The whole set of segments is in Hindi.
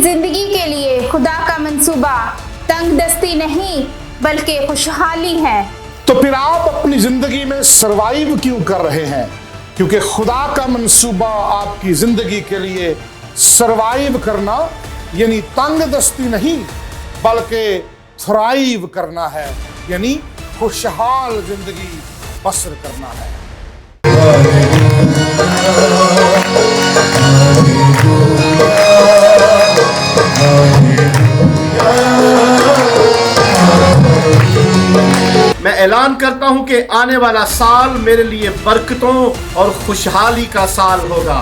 जिंदगी के लिए खुदा का मंसूबा तंगदस्ती नहीं बल्कि खुशहाली है। तो फिर आप अपनी जिंदगी में सरवाइव क्यों कर रहे हैं? क्योंकि खुदा का मंसूबा आपकी जिंदगी के लिए सरवाइव करना यानी तंगदस्ती नहीं बल्कि थ्राइव करना है, यानी खुशहाल जिंदगी बसर करना है। मैं ऐलान करता हूं कि आने वाला साल मेरे लिए बरकतों और खुशहाली का साल होगा।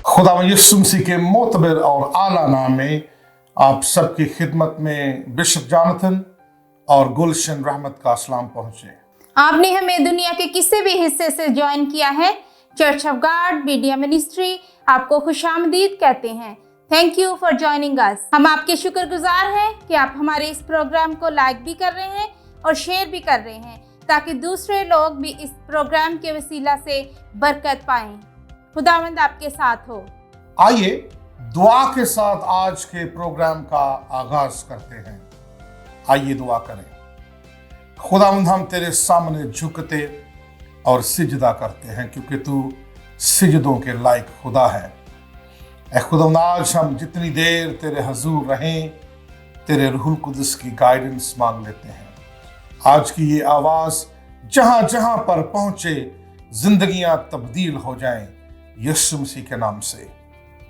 खुदा यीशु मसीह के मोतबर और आला नाम में आप सबकी खिदमत में बिशप जोनाथन और गुलशन रहमत का सलाम पहुंचे। आपने हमें दुनिया के किसी भी हिस्से से ज्वाइन किया है, church of God media ministry आपको खुशामदीद कहते हैं। Thank you for joining us. हम आपके शुक्रगुजार हैं कि आप हमारे इस प्रोग्राम को लाइक भी कर रहे हैं और शेयर भी कर रहे हैं ताकि दूसरे लोग भी इस प्रोग्राम के वसीला से बरकत पाएं। खुदावंद आपके साथ हो। आइए दुआ के साथ आज के प्रोग्राम का आगाज करते हैं। आइए दुआ करें। खुदावंद हम तेरे सामने झुकते और सिजदा करते हैं क्योंकि तू सिजदों के लायक खुदा है। ऐ खुदावंद आज हम जितनी देर तेरे हजूर रहें तेरे रूहुल कुदस की गाइडेंस मांग लेते हैं। आज की ये आवाज जहां जहां पर पहुंचे जिंदगियां तब्दील हो जाएं यीशु मसीह के नाम से,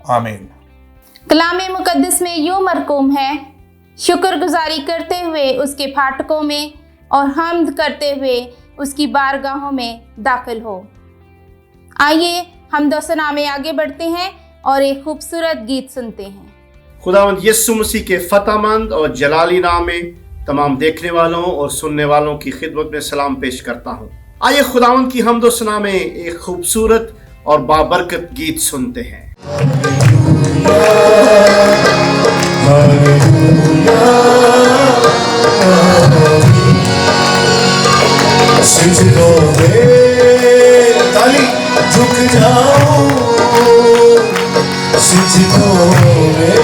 आमीन। कलाम मुकद्दस में यूं मरकूम है, शुक्रगुजारी करते हुए उसके फाटकों में और हम्द करते हुए उसकी बारगाहों में दाखिल हो। आइए हम दोसना में आगे बढ़ते हैं और एक खूबसूरत गीत सुनते हैं। खुदावंद यीशु मसीह के फतेहमंद और जलाली नाम में तमाम देखने वालों और सुनने वालों की खिदमत में सलाम पेश करता हूँ। आइए खुदावंद की हम्द व सना में एक खूबसूरत और बाबरकत गीत सुनते हैं। सिजदों में ताली झुक जाऊं, सिजदों में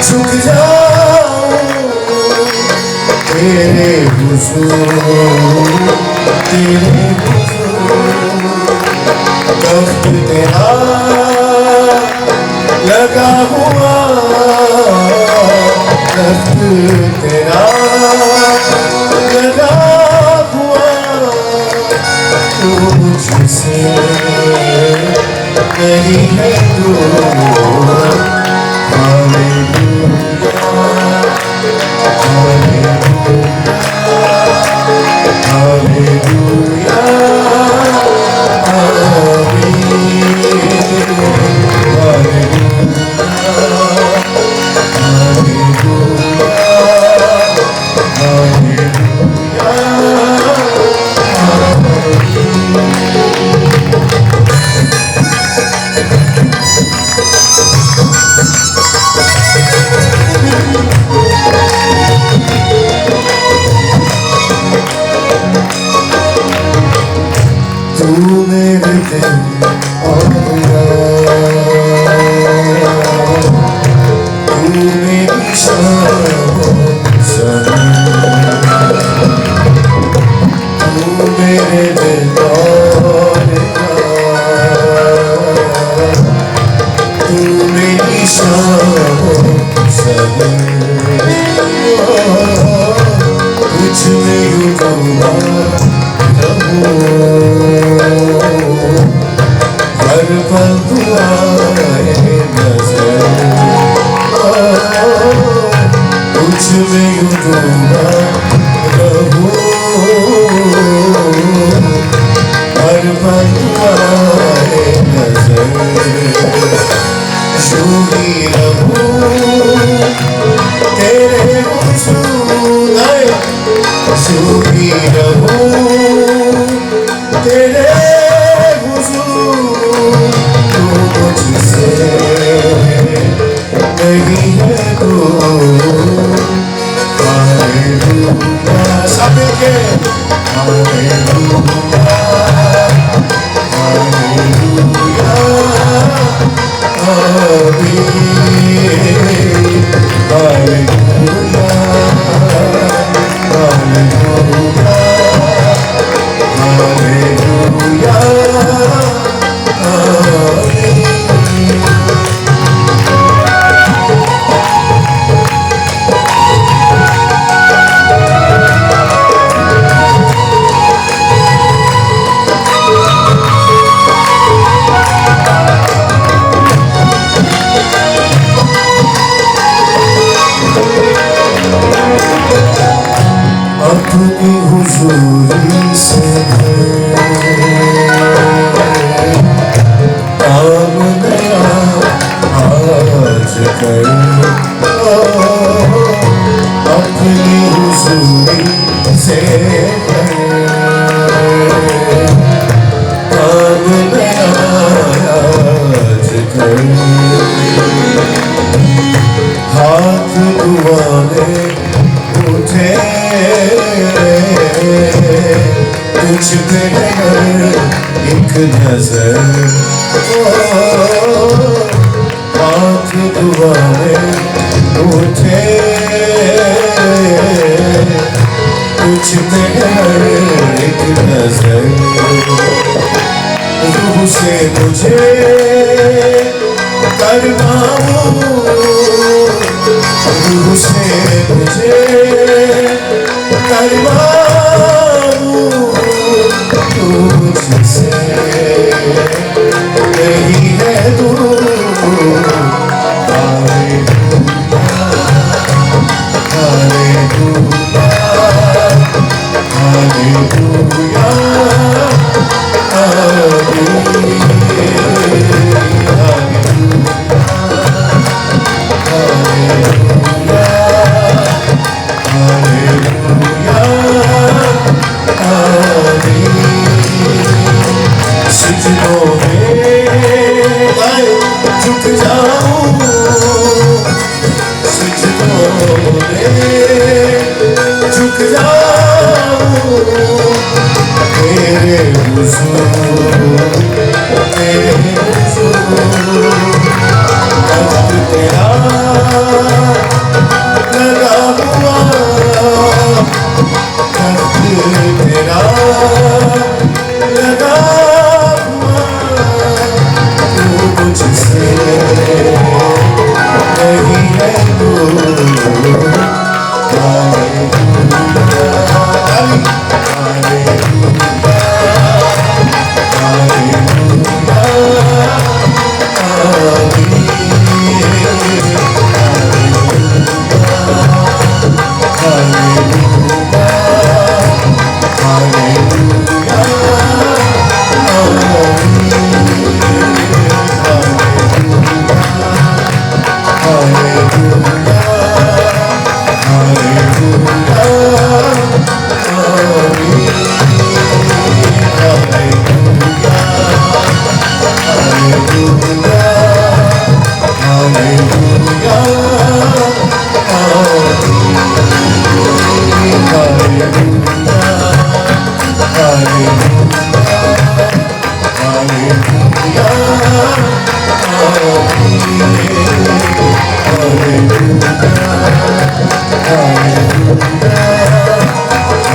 झुक जाऊं, तेरे हुजूर तेरे तख्त तेरा लगा हुआ, तख्त तेरा लगा हुआ, तुझसे नहीं है दूर। हालेलुया हालेलुया हालेलुया तू मेरे दिल और तू मेरी शान तू मेरे दिल और तू मेरी शान कुछ में अपनी हुजूरी से काम नया आज कर, अपनी हुजूरी से काम नया आज कर, हाथ दुआने उठे तुझ पे एक नजर, हाथ दुआने उठे तुझ पे एक नजर, रूह से मुझे करवाऊं, रूह से मुझे करवाऊं, तू मुझसे नहीं है दूर, हालेलुया हालेलुया हालेलुया सजदों में झुक जाऊं, सजदों में झुक जाऊं, तेरे हुजूर तेरे हुजूर, दर्द तेरा लगा हुआ, दर्द तेरा लगा हुआ, तू मुझसे नहीं है दूर, हालेलुया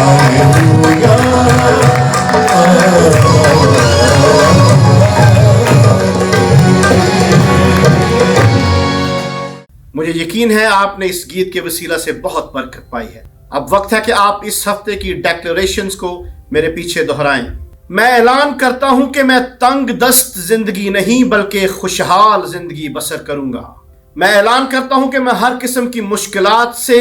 हालेलुया हालेलुया मुझे यकीन है आपने इस गीत के वसीला से बहुत बरकत पाई है। अब वक्त है कि आप इस हफ्ते की डेक्लेरेशंस को मेरे पीछे दोहराएं। मैं ऐलान करता हूं कि मैं तंग दस्त जिंदगी नहीं बल्कि खुशहाल जिंदगी बसर करूंगा। मैं ऐलान करता हूं कि मैं हर किस्म की मुश्किलात से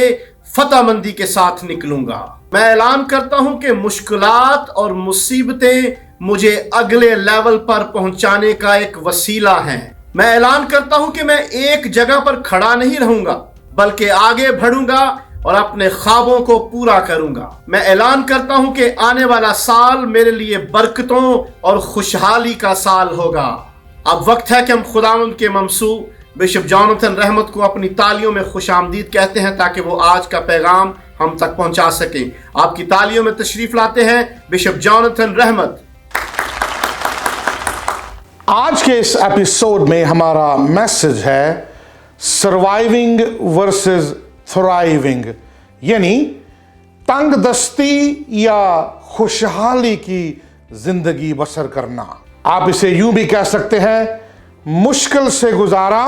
फतहमंदी के साथ निकलूंगा। मैं ऐलान करता हूं कि मुश्किलात और मुसीबतें मुझे अगले लेवल पर पहुंचाने का एक वसीला हैं। मैं ऐलान करता हूं कि मैं एक जगह पर खड़ा नहीं रहूंगा बल्कि आगे बढ़ूंगा और अपने ख्वाबों को पूरा करूंगा। मैं ऐलान करता हूं कि आने वाला साल मेरे लिए बरकतों और खुशहाली का साल होगा। अब वक्त है कि हम खुदावंद के ममसू बिशप जोनाथन रहमत को अपनी तालियों में खुशामदीद कहते हैं ताकि वो आज का पैगाम हम तक पहुंचा सकें। आपकी तालियों में तशरीफ लाते हैं बिशप जॉनथन रहमत। आज के इस एपिसोड में हमारा मैसेज है सर्वाइविंग वर्सेस थ्राइविंग, यानी तंगदस्ती या खुशहाली की जिंदगी बसर करना। आप इसे यूं भी कह सकते हैं मुश्किल से गुजारा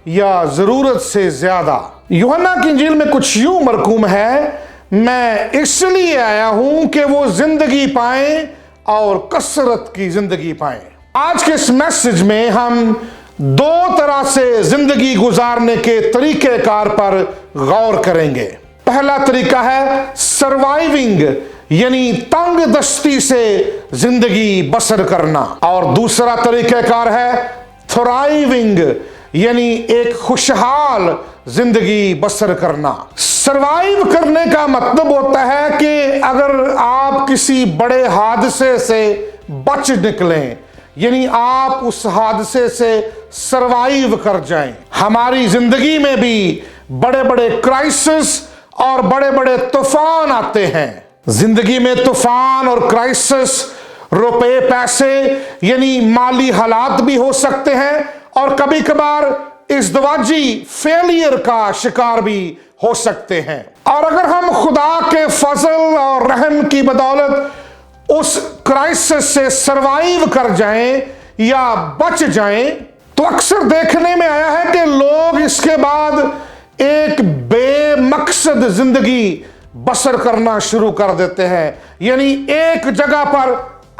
या जरूरत से ज्यादा। यूहन्ना की इंजील में कुछ यूं मरकूम है, मैं इसलिए आया हूं कि वो जिंदगी पाएं और कसरत की जिंदगी पाएं। आज के इस मैसेज में हम दो तरह से जिंदगी गुजारने के तरीकेकार पर गौर करेंगे। पहला तरीका है सर्वाइविंग, यानी तंग दस्ती से जिंदगी बसर करना, और दूसरा तरीकेकार है थ्राइविंग, यानी एक खुशहाल जिंदगी बसर करना। सरवाइव करने का मतलब होता है कि अगर आप किसी बड़े हादसे से बच निकलें, यानी आप उस हादसे से सरवाइव कर जाएं। हमारी जिंदगी में भी बड़े बड़े क्राइसिस और बड़े बड़े तूफान आते हैं। जिंदगी में तूफान और क्राइसिस रुपए पैसे यानी माली हालात भी हो सकते हैं, और कभी कभार इज़्दवाजी फेलियर का शिकार भी हो सकते हैं। और अगर हम खुदा के फजल और रहम की बदौलत उस क्राइसिस से सरवाइव कर जाएं या बच जाएं, तो अक्सर देखने में आया है कि लोग इसके बाद एक बेमकसद जिंदगी बसर करना शुरू कर देते हैं, यानी एक जगह पर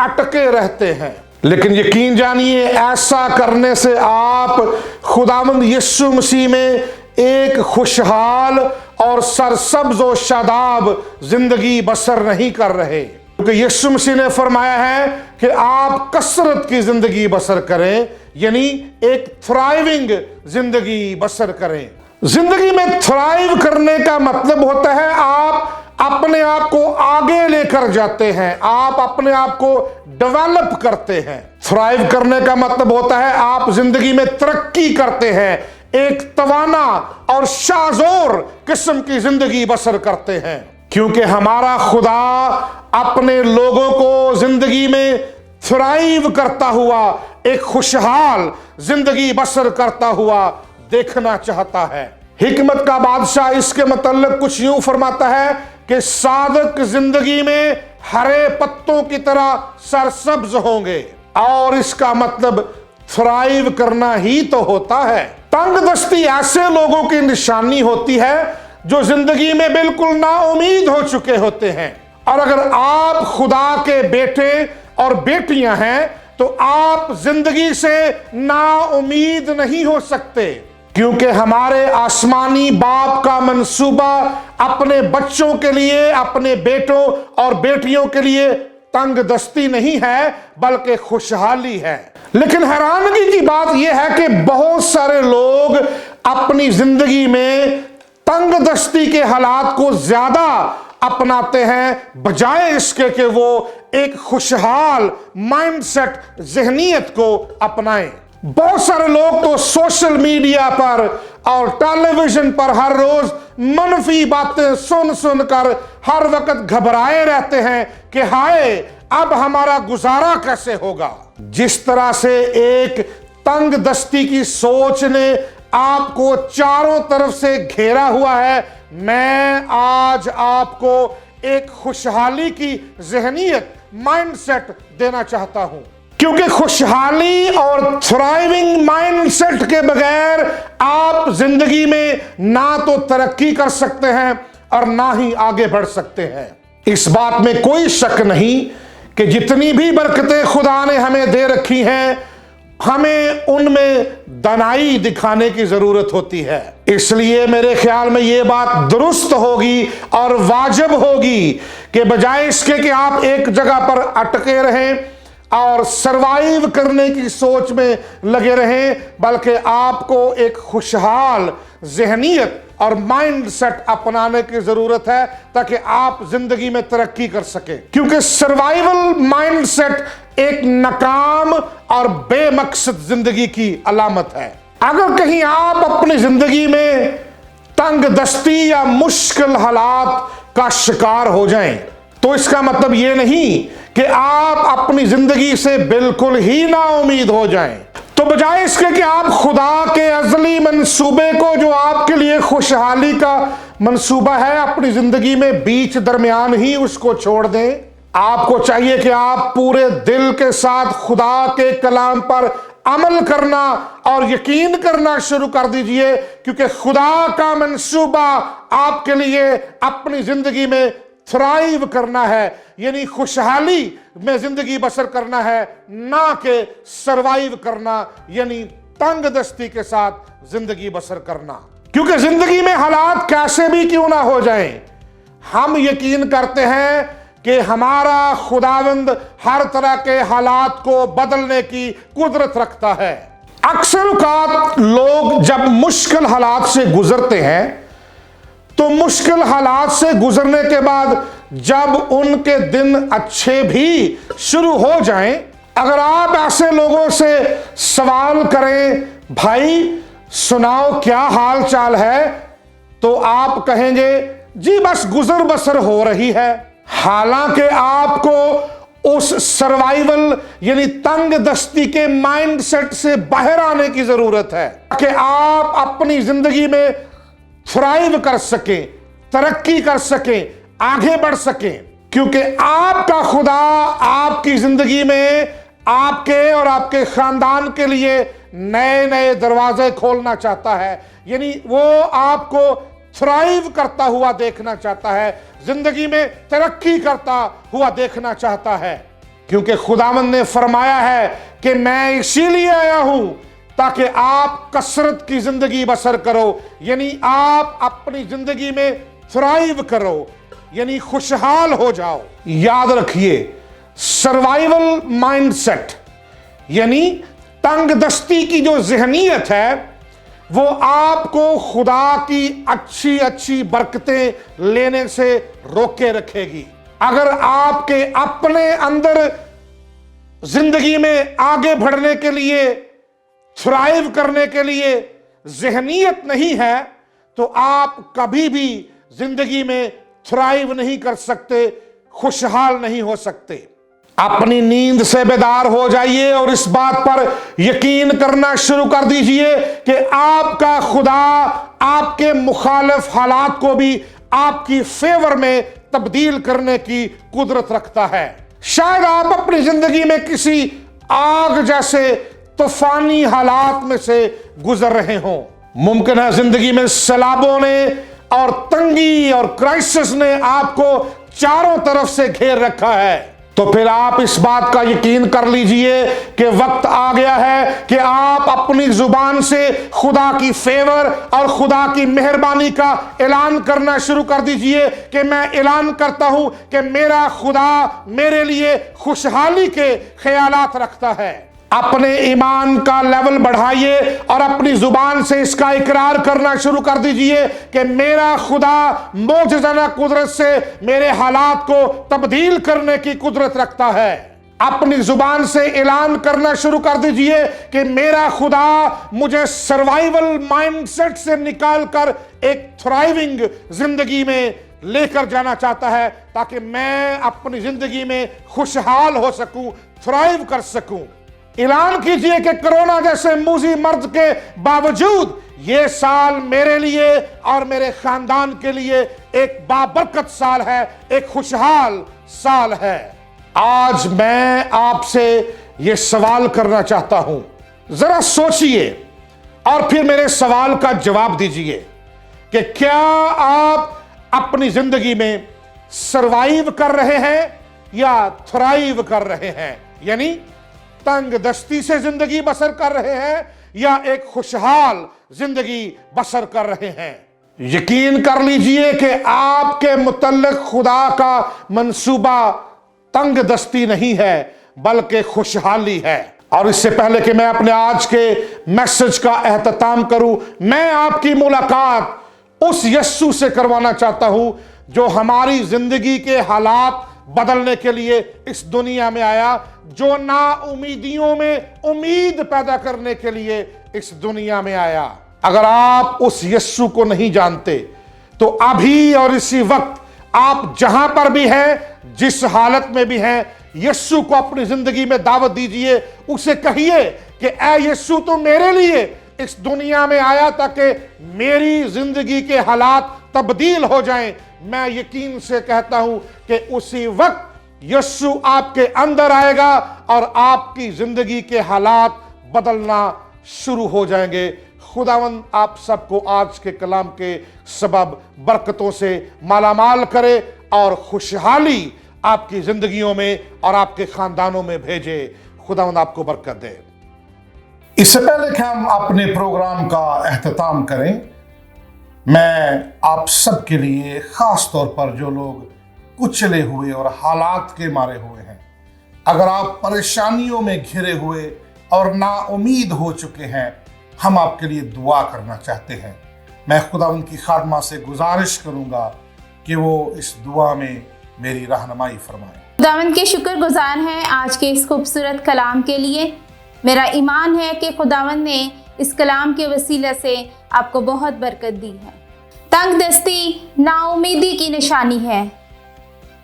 अटके रहते हैं। लेकिन यकीन जानिए, ऐसा करने से आप खुदावंद यीशु मसीह में एक खुशहाल और सरसब्ज और शादाब जिंदगी बसर नहीं कर रहे, क्योंकि यीशु मसीह ने फरमाया है कि आप कसरत की जिंदगी बसर करें, यानी एक थ्राइविंग जिंदगी बसर करें। जिंदगी में थ्राइव करने का मतलब होता है आप अपने आप को आगे लेकर जाते हैं, आप अपने आप को डेवलप करते हैं। थ्राइव करने का मतलब होता है आप जिंदगी में तरक्की करते हैं, एक तवाना और शाजोर किस्म की जिंदगी बसर करते हैं, क्योंकि हमारा खुदा अपने लोगों को जिंदगी में थ्राइव करता हुआ एक खुशहाल जिंदगी बसर करता हुआ देखना चाहता है। हिकमत का बादशाह इसके मतलब कुछ यूं फरमाता है कि सादक जिंदगी में हरे पत्तों की तरह सरसब्ज होंगे, और इसका मतलब थ्राइव करना ही तो होता है। तंगदस्ती ऐसे लोगों की निशानी होती है जो जिंदगी में बिल्कुल नाउमीद हो चुके होते हैं, और अगर आप खुदा के बेटे और बेटियां हैं तो आप जिंदगी से नाउमीद नहीं हो सकते, क्योंकि हमारे आसमानी बाप का मंसूबा अपने बच्चों के लिए, अपने बेटों और बेटियों के लिए तंगदस्ती नहीं है बल्कि खुशहाली है। लेकिन हैरानगी की बात यह है कि बहुत सारे लोग अपनी जिंदगी में तंगदस्ती के हालात को ज्यादा अपनाते हैं बजाय इसके कि वो एक खुशहाल माइंडसेट ज़हनियत को अपनाएं। बहुत सारे लोग तो सोशल मीडिया पर और टेलीविजन पर हर रोज मनफी बातें सुन सुनकर हर वक्त घबराए रहते हैं कि हाय अब हमारा गुजारा कैसे होगा। जिस तरह से एक तंगदस्ती की सोच ने आपको चारों तरफ से घेरा हुआ है, मैं आज आपको एक खुशहाली की ज़हनियत माइंडसेट देना चाहता हूं, क्योंकि खुशहाली और थ्राइविंग माइंडसेट के बगैर आप जिंदगी में ना तो तरक्की कर सकते हैं और ना ही आगे बढ़ सकते हैं। इस बात में कोई शक नहीं कि जितनी भी बरकतें खुदा ने हमें दे रखी हैं, हमें उनमें दनाई दिखाने की जरूरत होती है। इसलिए मेरे ख्याल में यह बात दुरुस्त होगी और वाजिब होगी कि बजाय इसके कि आप एक जगह पर अटके रहें और सरवाइव करने की सोच में लगे रहें, बल्कि आपको एक खुशहाल ज़हनियत और माइंड सेट अपनाने की जरूरत है ताकि आप जिंदगी में तरक्की कर सके। क्योंकि सर्वाइवल माइंड सेट एक नाकाम और बेमकसद जिंदगी की अलामत है। अगर कहीं आप अपनी जिंदगी में तंग दस्ती या मुश्किल हालात का शिकार हो जाएं, तो इसका मतलब यह नहीं कि आप अपनी जिंदगी से बिल्कुल ही नाउमीद हो जाएं। तो बजाय इसके कि आप खुदा के अज़ली मंसूबे को, जो आपके लिए खुशहाली का मंसूबा है, अपनी जिंदगी में बीच दरमियान ही उसको छोड़ दें। आपको चाहिए कि आप पूरे दिल के साथ खुदा के कलाम पर अमल करना और यकीन करना शुरू कर दीजिए, क्योंकि खुदा का मंसूबा आपके लिए अपनी जिंदगी में थ्राइव करना है, यानी खुशहाली में जिंदगी बसर करना है, ना कि सरवाइव करना, यानी तंगदस्ती के साथ जिंदगी बसर करना। क्योंकि जिंदगी में हालात कैसे भी क्यों ना हो जाएं, हम यकीन करते हैं कि हमारा खुदावंद हर तरह के हालात को बदलने की कुदरत रखता है। अक्सर औक़ात लोग जब मुश्किल हालात से गुजरते हैं, तो मुश्किल हालात से गुजरने के बाद जब उनके दिन अच्छे भी शुरू हो जाएं, अगर आप ऐसे लोगों से सवाल करें, भाई सुनाओ क्या हाल चाल है, तो आप कहेंगे जी बस गुजर बसर हो रही है। हालांकि आपको उस सर्वाइवल यानी तंग दस्ती के माइंडसेट से बाहर आने की जरूरत है कि आप अपनी जिंदगी में थ्राइव कर सकें, तरक्की कर सकें, आगे बढ़ सकें, क्योंकि आपका खुदा आपकी जिंदगी में आपके और आपके खानदान के लिए नए नए दरवाजे खोलना चाहता है। यानी वो आपको थ्राइव करता हुआ देखना चाहता है, जिंदगी में तरक्की करता हुआ देखना चाहता है, क्योंकि खुदावंद ने फरमाया है कि मैं इसीलिए आया हूं ताकि आप कसरत की जिंदगी बसर करो, यानी आप अपनी जिंदगी में थ्राइव करो, यानी खुशहाल हो जाओ। याद रखिए, सर्वाइवल माइंडसेट यानी तंगदस्ती की जो जहनीत है, वो आपको खुदा की अच्छी अच्छी बरकतें लेने से रोके रखेगी। अगर आपके अपने अंदर जिंदगी में आगे बढ़ने के लिए, थ्राइव करने के लिए जहनीत नहीं है, तो आप कभी भी जिंदगी में थ्राइव नहीं कर सकते, खुशहाल नहीं हो सकते। अपनी नींद से बेदार हो जाइए और इस बात पर यकीन करना शुरू कर दीजिए कि आपका खुदा आपके मुखालिफ हालात को भी आपकी फेवर में तब्दील करने की कुदरत रखता है। शायद आप अपनी जिंदगी में किसी आग जैसे तूफानी हालात में से गुजर रहे हों। मुमकिन है जिंदगी में सैलाबों ने और तंगी और क्राइसिस ने आपको चारों तरफ से घेर रखा है, तो फिर आप इस बात का यकीन कर लीजिए कि वक्त आ गया है कि आप अपनी जुबान से खुदा की फेवर और खुदा की मेहरबानी का ऐलान करना शुरू कर दीजिए कि मैं ऐलान करता हूं कि मेरा खुदा मेरे लिए खुशहाली के ख्यालात रखता है। अपने ईमान का लेवल बढ़ाइए और अपनी जुबान से इसका इकरार करना शुरू कर दीजिए कि मेरा खुदा मौजज़ाना कुदरत से मेरे हालात को तब्दील करने की कुदरत रखता है। अपनी जुबान से ऐलान करना शुरू कर दीजिए कि मेरा खुदा मुझे सर्वाइवल माइंडसेट से निकालकर एक थ्राइविंग जिंदगी में लेकर जाना चाहता है, ताकि मैं अपनी जिंदगी में खुशहाल हो सकूं, थ्राइव कर सकूं। ऐलान कीजिए कि कोरोना जैसे मूजी मर्द के बावजूद ये साल मेरे लिए और मेरे खानदान के लिए एक बाबरकत साल है, एक खुशहाल साल है। आज मैं आपसे ये सवाल करना चाहता हूं, जरा सोचिए और फिर मेरे सवाल का जवाब दीजिए कि क्या आप अपनी जिंदगी में सरवाइव कर रहे हैं या थ्राइव कर रहे हैं, यानी तंग दस्ती से जिंदगी बसर कर रहे हैं या एक खुशहाल जिंदगी बसर कर रहे हैं। यकीन कर लीजिए कि आपके मुतल्लिक खुदा का मंसूबा तंग दस्ती नहीं है बल्कि खुशहाली है। और इससे पहले कि मैं अपने आज के मैसेज का एहतमाम करूं, मैं आपकी मुलाकात उस यस्सु से करवाना चाहता हूं जो हमारी जिंदगी के हालात बदलने के लिए इस दुनिया में आया, जो ना उम्मीदियों में उम्मीद पैदा करने के लिए इस दुनिया में आया। अगर आप उस यस्सु को नहीं जानते तो अभी और इसी वक्त आप जहां पर भी हैं, जिस हालत में भी हैं, यीशु को अपनी जिंदगी में दावत दीजिए। उसे कहिए कि ऐ यीशु तो मेरे लिए इस दुनिया में आया ताकि मेरी जिंदगी के हालात तब्दील हो जाएं। मैं यकीन से कहता हूं कि उसी वक्त यीशु आपके अंदर आएगा और आपकी जिंदगी के हालात बदलना शुरू हो जाएंगे। खुदावंद आप सबको आज के कलाम के सबब बरकतों से मालामाल करे और खुशहाली आपकी जिंदगियों में और आपके खानदानों में भेजे। खुदावंद आपको बरकत दे। इससे पहले कि हम अपने प्रोग्राम का एहतमाम करें, मैं आप सबके लिए खास तौर पर जो लोग कुचले हुए और हालात के मारे हुए हैं, अगर आप परेशानियों में घिरे हुए और नाउमीद हो चुके हैं, हम आपके लिए दुआ करना चाहते हैं। मैं खुदावंद की खादमा से गुजारिश करूंगा कि वो इस दुआ में मेरी रहनुमाई फरमाए। खुदावंद के शुक्रगुजार हैं आज के इस खूबसूरत कलाम के लिए। मेरा ईमान है कि खुदावंद ने इस कलाम के वसीले से आपको बहुत बरकत दी है। तंगदस्ती नाउमीदी की निशानी है,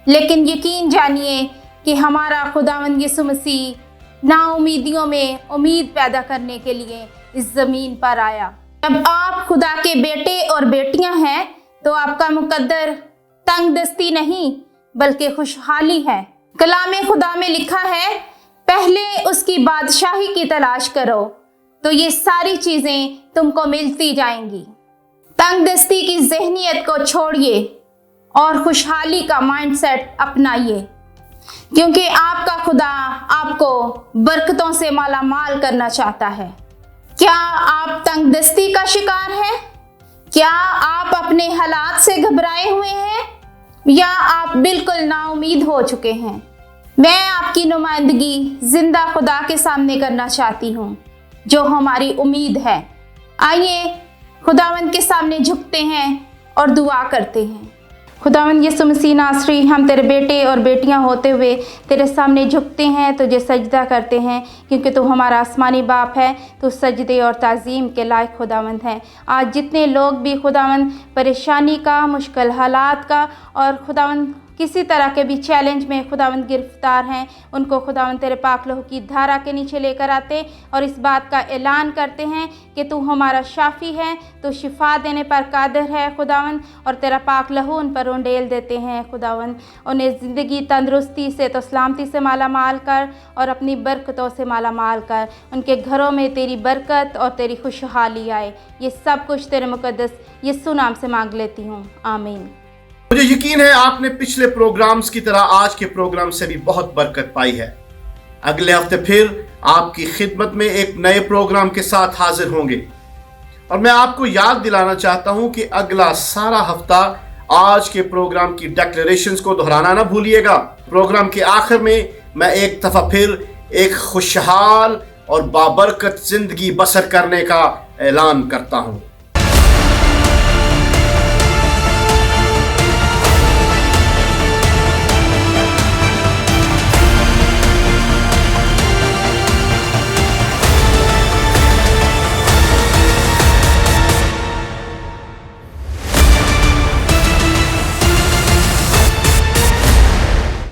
लेकिन यकीन जानिए कि हमारा खुदावंद यीशु मसीह नाउमीदियों में उम्मीद पैदा करने के लिए इस ज़मीन पर आया। जब आप खुदा के बेटे और बेटियां हैं तो आपका मुकद्दर तंगदस्ती नहीं बल्कि खुशहाली है। कलामे खुदा में लिखा है, पहले उसकी बादशाही की तलाश करो तो ये सारी चीज़ें तुमको मिलती जाएंगी। तंगदस्ती की जहनियत को छोड़िए और खुशहाली का माइंडसेट अपनाइए, क्योंकि आपका खुदा आपको बरकतों से माला माल करना चाहता है। क्या आप तंगदस्ती का शिकार हैं? क्या आप अपने हालात से घबराए हुए हैं या आप बिल्कुल नाउमीद हो चुके हैं? मैं आपकी नुमाइंदगी जिंदा खुदा के सामने करना चाहती हूँ जो हमारी उम्मीद है। आइए खुदावंद के सामने झुकते हैं और दुआ करते हैं। खुदावंद यीशु मसीह नासरी, हम तेरे बेटे और बेटियां होते हुए तेरे सामने झुकते हैं, तुझे सजदा करते हैं, क्योंकि तू हमारा आसमानी बाप है। तू सजदे और ताज़ीम के लायक खुदावंद है। आज जितने लोग भी खुदावंद परेशानी का, मुश्किल हालात का और खुदावंद किसी तरह के भी चैलेंज में खुदावंद गिरफ्तार हैं, उनको खुदावंद तेरे पाक लहू की धारा के नीचे लेकर आते और इस बात का ऐलान करते हैं कि तू हमारा शाफी है, तू शिफा देने पर कादिर है खुदावंद, और तेरा पाक लहू उन पर उंडेल देते हैं खुदावंद। उन्हें ज़िंदगी तंदरुस्ती से तो सलामती से माला माल कर और अपनी बरकतों से माला माल कर। उनके घरों में तेरी बरकत और तेरी खुशहाली आए। ये सब कुछ तेरे मुकद्दस यीशु नाम से मांग लेती हूँ, आमीन। मुझे यकीन है आपने पिछले प्रोग्राम्स की तरह आज के प्रोग्राम से भी बहुत बरकत पाई है। अगले हफ्ते फिर आपकी खिदमत में एक नए प्रोग्राम के साथ हाजिर होंगे, और मैं आपको याद दिलाना चाहता हूं कि अगला सारा हफ्ता आज के प्रोग्राम की डिक्लेरेशंस को दोहराना ना भूलिएगा। प्रोग्राम के आखिर में मैं एक दफा फिर एक खुशहाल और बाबरकत जिंदगी बसर करने का ऐलान करता हूं।